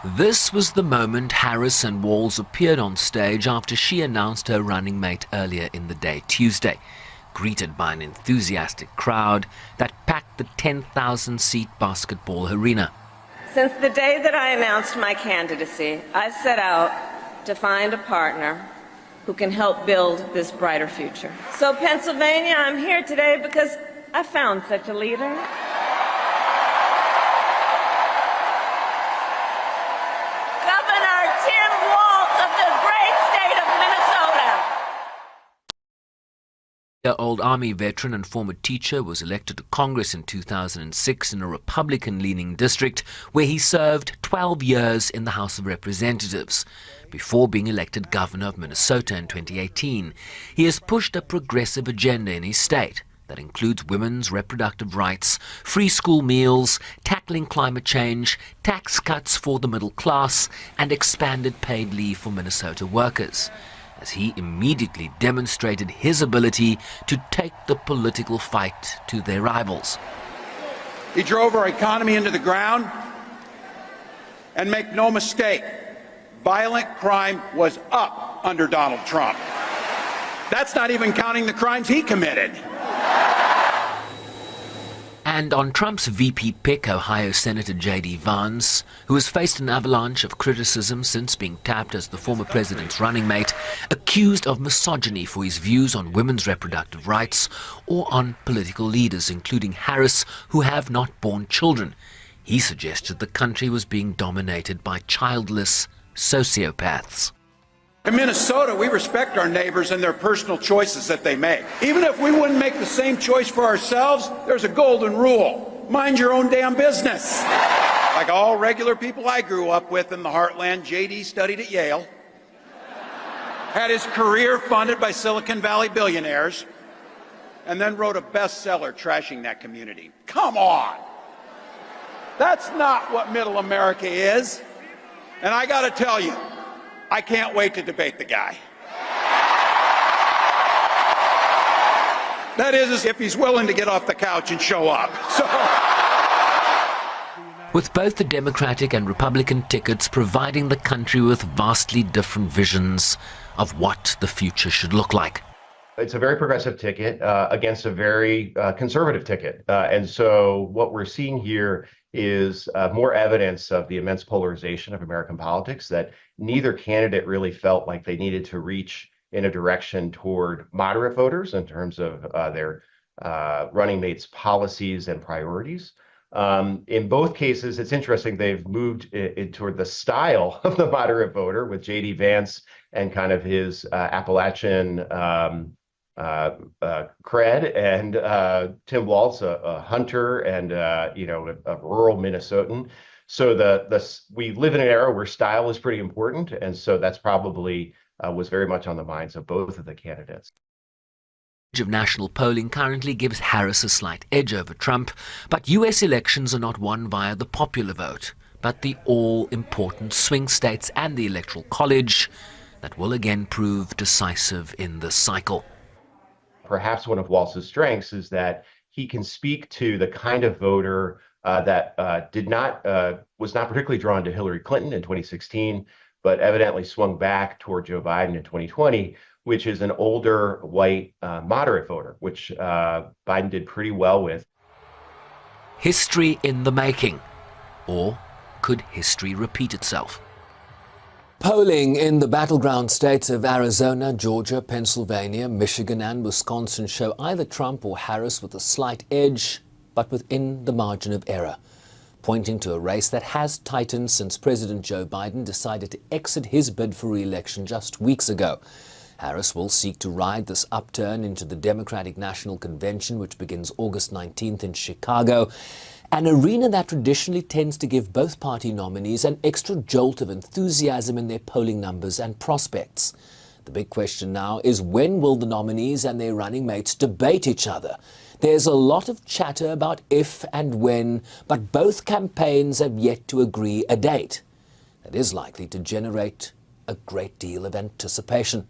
This was the moment Harris and Walz appeared on stage after she announced her running mate earlier in the day, Tuesday, greeted by an enthusiastic crowd that packed the 10,000-seat basketball arena. Since the day that I announced my candidacy, I set out to find a partner who can help build this brighter future. So Pennsylvania, I'm here today because I found such a leader. Governor Tim Walz of the great state of Minnesota. The old Army veteran and former teacher was elected to Congress in 2006 in a Republican-leaning district where he served 12 years in the House of Representatives. Before being elected governor of Minnesota in 2018, he has pushed a progressive agenda in his state that includes women's reproductive rights, free school meals, tackling climate change, tax cuts for the middle class, and expanded paid leave for Minnesota workers, as he immediately demonstrated his ability to take the political fight to their rivals. He drove our economy into the ground, and make no mistake, violent crime was up under Donald Trump. That's not even counting the crimes he committed. And on Trump's VP pick, Ohio Senator J.D. Vance, who has faced an avalanche of criticism since being tapped as the former president's running mate, accused of misogyny for his views on women's reproductive rights or on political leaders, including Harris, who have not borne children. He suggested the country was being dominated by childless sociopaths. In Minnesota, we respect our neighbors and their personal choices that they make. Even if we wouldn't make the same choice for ourselves, there's a golden rule. Mind your own damn business. Like all regular people I grew up with in the heartland, J.D. studied at Yale, had his career funded by Silicon Valley billionaires, and then wrote a bestseller trashing that community. Come on! That's not what middle America is. And I gotta tell you, I can't wait to debate the guy. That is, if he's willing to get off the couch and show up. So. With both the Democratic and Republican tickets providing the country with vastly different visions of what the future should look like. It's a very progressive ticket against a very conservative ticket. And so what we're seeing here is more evidence of the immense polarization of American politics, that neither candidate really felt like they needed to reach in a direction toward moderate voters in terms of their running mates' policies and priorities. In both cases, it's interesting, they've moved toward the style of the moderate voter with J.D. Vance and kind of his Appalachian cred, and Tim Walz, a hunter and a rural Minnesotan. So we live in an era where style is pretty important, and so that's probably was very much on the minds of both of the candidates. Of national polling currently gives Harris a slight edge over Trump, but U.S. elections are not won via the popular vote, but the all-important swing states and the Electoral College that will again prove decisive in this cycle. Perhaps one of Walz's strengths is that he can speak to the kind of voter that was not particularly drawn to Hillary Clinton in 2016, but evidently swung back toward Joe Biden in 2020, which is an older, white, moderate voter, which Biden did pretty well with. History in the making. Or could history repeat itself? Polling in the battleground states of Arizona, Georgia, Pennsylvania, Michigan and Wisconsin show either Trump or Harris with a slight edge, but within the margin of error, pointing to a race that has tightened since President Joe Biden decided to exit his bid for re-election just weeks ago. Harris will seek to ride this upturn into the Democratic National Convention, which begins August 19th in Chicago, an arena that traditionally tends to give both party nominees an extra jolt of enthusiasm in their polling numbers and prospects. The big question now is, when will the nominees and their running mates debate each other? There's a lot of chatter about if and when, but both campaigns have yet to agree a date. That is likely to generate a great deal of anticipation.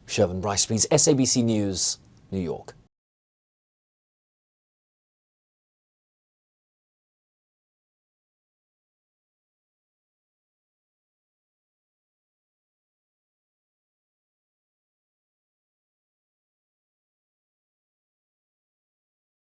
Shervin Bryce, please, SABC News, New York.